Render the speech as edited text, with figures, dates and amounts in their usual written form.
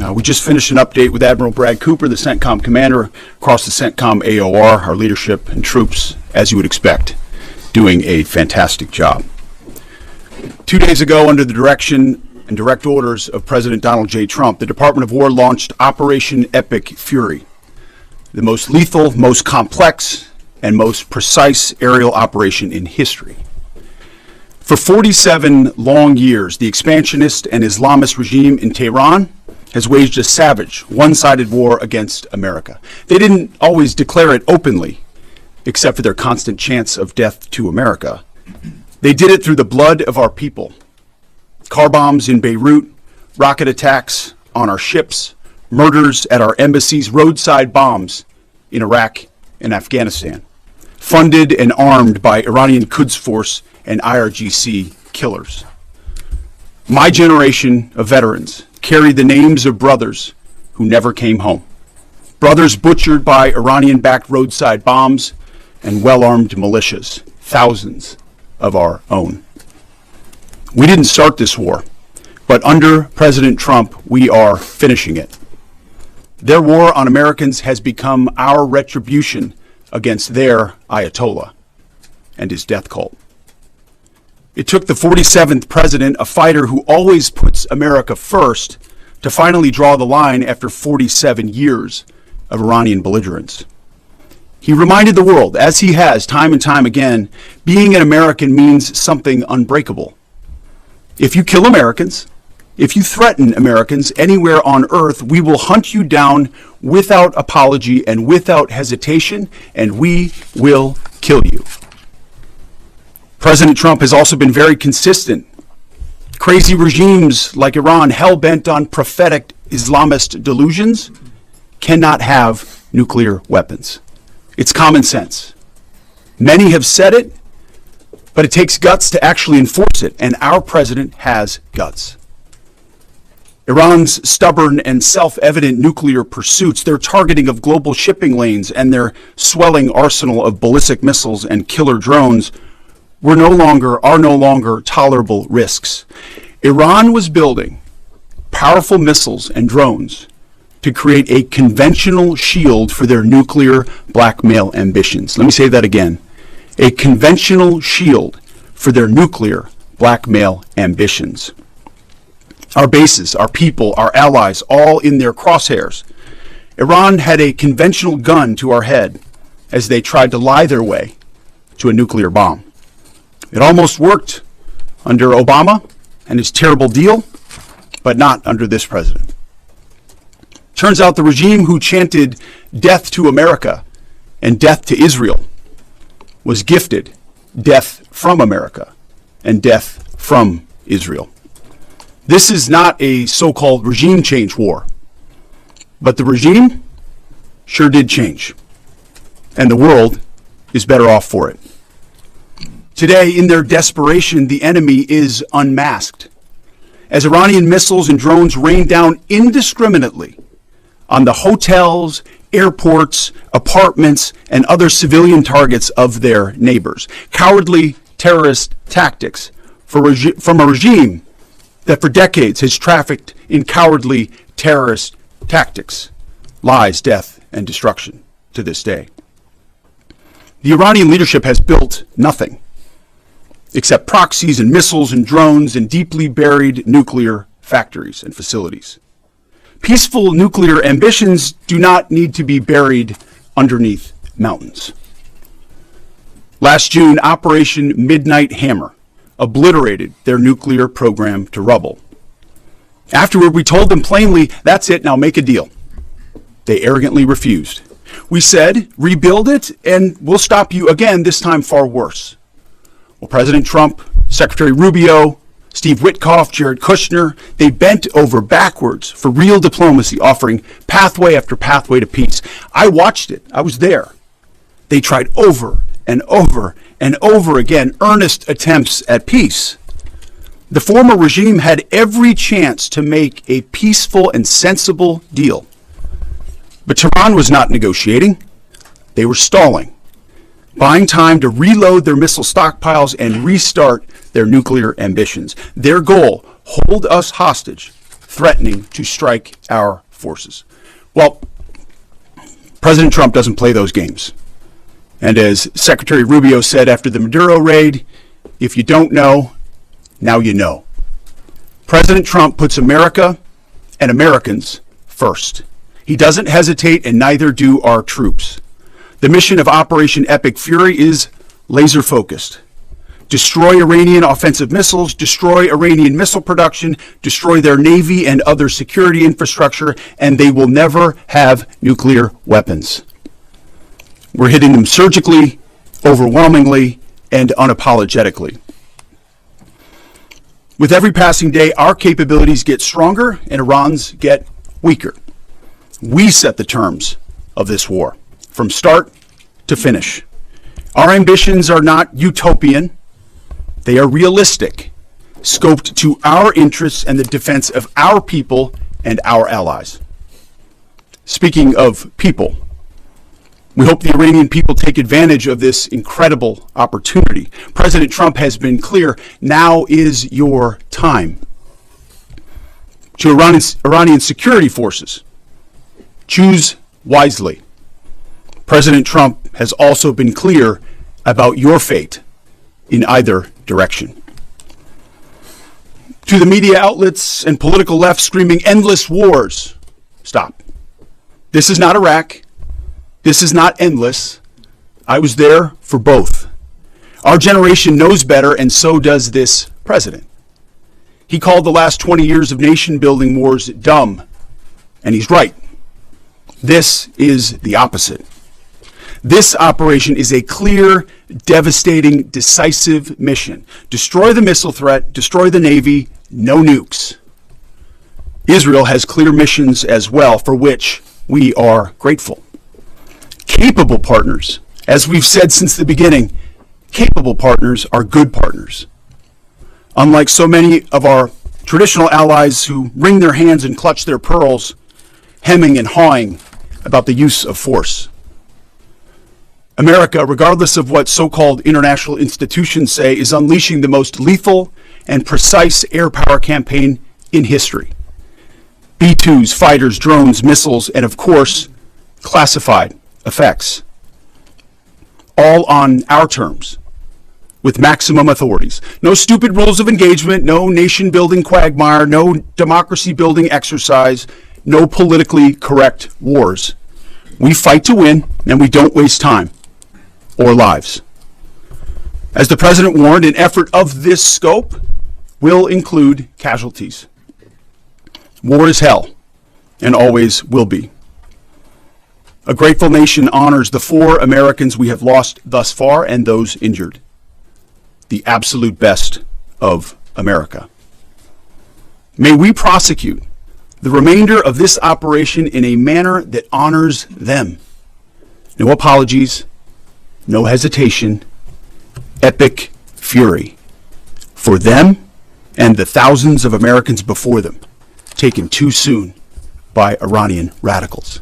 We just finished an update with Admiral Brad Cooper, the CENTCOM commander, across the CENTCOM AOR, our leadership and troops, as you would expect, doing a fantastic job. 2 days ago, under the direction and direct orders of President Donald J. Trump, the Department of War launched Operation Epic Fury, the most lethal, most complex, and most precise aerial operation in history. For 47 long years, the expansionist and Islamist regime in Tehran has waged a savage, one-sided war against America. They didn't always declare it openly, except for their constant chants of death to America. They did it through the blood of our people. Car bombs in Beirut, rocket attacks on our ships, murders at our embassies, roadside bombs in Iraq and Afghanistan, funded and armed by Iranian Quds Force and IRGC killers. My generation of veterans carry the names of brothers who never came home. Brothers butchered by Iranian-backed roadside bombs and well-armed militias, thousands of our own. We didn't start this war, but under President Trump, we are finishing it. Their war on Americans has become our retribution against their Ayatollah and his death cult. It took the 47th president, a fighter who always puts America first, to finally draw the line after 47 years of Iranian belligerence. He reminded the world, as he has time and time again, being an American means something unbreakable. If you kill Americans, if you threaten Americans anywhere on earth, we will hunt you down without apology and without hesitation, and we will kill you. President Trump has also been very consistent. Crazy regimes like Iran, hell-bent on prophetic Islamist delusions, cannot have nuclear weapons. It's common sense. Many have said it, but it takes guts to actually enforce it, and our president has guts. Iran's stubborn and self-evident nuclear pursuits, their targeting of global shipping lanes, and their swelling arsenal of ballistic missiles and killer drones are no longer tolerable risks. Iran was building powerful missiles and drones to create a conventional shield for their nuclear blackmail ambitions. Let me say that again. A conventional shield for their nuclear blackmail ambitions. Our bases, our people, our allies, all in their crosshairs. Iran had a conventional gun to our head as they tried to lie their way to a nuclear bomb. It almost worked under Obama and his terrible deal, but not under this president. Turns out the regime who chanted death to America and death to Israel was gifted death from America and death from Israel. This is not a so-called regime change war, but the regime sure did change, and the world is better off for it. Today, in their desperation, the enemy is unmasked, as Iranian missiles and drones rain down indiscriminately on the hotels, airports, apartments, and other civilian targets of their neighbors. Cowardly terrorist tactics from a regime that for decades has trafficked in cowardly terrorist tactics, lies, death, and destruction to this day. The Iranian leadership has built nothing except proxies and missiles and drones and deeply buried nuclear factories and facilities. Peaceful nuclear ambitions do not need to be buried underneath mountains. Last June, Operation Midnight Hammer obliterated their nuclear program to rubble. Afterward, we told them plainly, that's it, now make a deal. They arrogantly refused. We said, rebuild it, and we'll stop you again, this time far worse. Well, President Trump, Secretary Rubio, Steve Witkoff, Jared Kushner, they bent over backwards for real diplomacy, offering pathway after pathway to peace. I watched it. I was there. They tried over and over and over again earnest attempts at peace. The former regime had every chance to make a peaceful and sensible deal. But Tehran was not negotiating. They were stalling, buying time to reload their missile stockpiles and restart their nuclear ambitions. Their goal, hold us hostage threatening to strike our forces. Well, President Trump doesn't play those games. And as Secretary Rubio said after the Maduro raid, if you don't know, now you know. President Trump puts America and Americans first. He doesn't hesitate, and neither do our troops. The mission of Operation Epic Fury is laser-focused. Destroy Iranian offensive missiles, destroy Iranian missile production, destroy their navy and other security infrastructure, and they will never have nuclear weapons. We're hitting them surgically, overwhelmingly, and unapologetically. With every passing day, our capabilities get stronger and Iran's get weaker. We set the terms of this war, from start to finish. Our ambitions are not utopian. They are realistic, scoped to our interests and the defense of our people and our allies. Speaking of people, we hope the Iranian people take advantage of this incredible opportunity. President Trump has been clear, now is your time. To Iranian security forces, choose wisely. President Trump has also been clear about your fate in either direction. To the media outlets and political left screaming endless wars, stop. This is not Iraq. This is not endless. I was there for both. Our generation knows better, and so does this president. He called the last 20 years of nation-building wars dumb, and he's right. This is the opposite. This operation is a clear, devastating, decisive mission. Destroy the missile threat, destroy the Navy, no nukes. Israel has clear missions as well, for which we are grateful. Capable partners, as we've said since the beginning, capable partners are good partners. Unlike so many of our traditional allies who wring their hands and clutch their pearls, hemming and hawing about the use of force. America, regardless of what so-called international institutions say, is unleashing the most lethal and precise air power campaign in history. B-2s, fighters, drones, missiles, and of course, classified effects. All on our terms, with maximum authorities. No stupid rules of engagement, no nation-building quagmire, no democracy-building exercise, no politically correct wars. We fight to win, and we don't waste time or lives. As the president warned, an effort of this scope will include casualties. War is hell, and always will be. A grateful nation honors the 4 Americans we have lost thus far and those injured. The absolute best of America. May we prosecute the remainder of this operation in a manner that honors them. No apologies, no hesitation, epic fury for them and the thousands of Americans before them, taken too soon by Iranian radicals.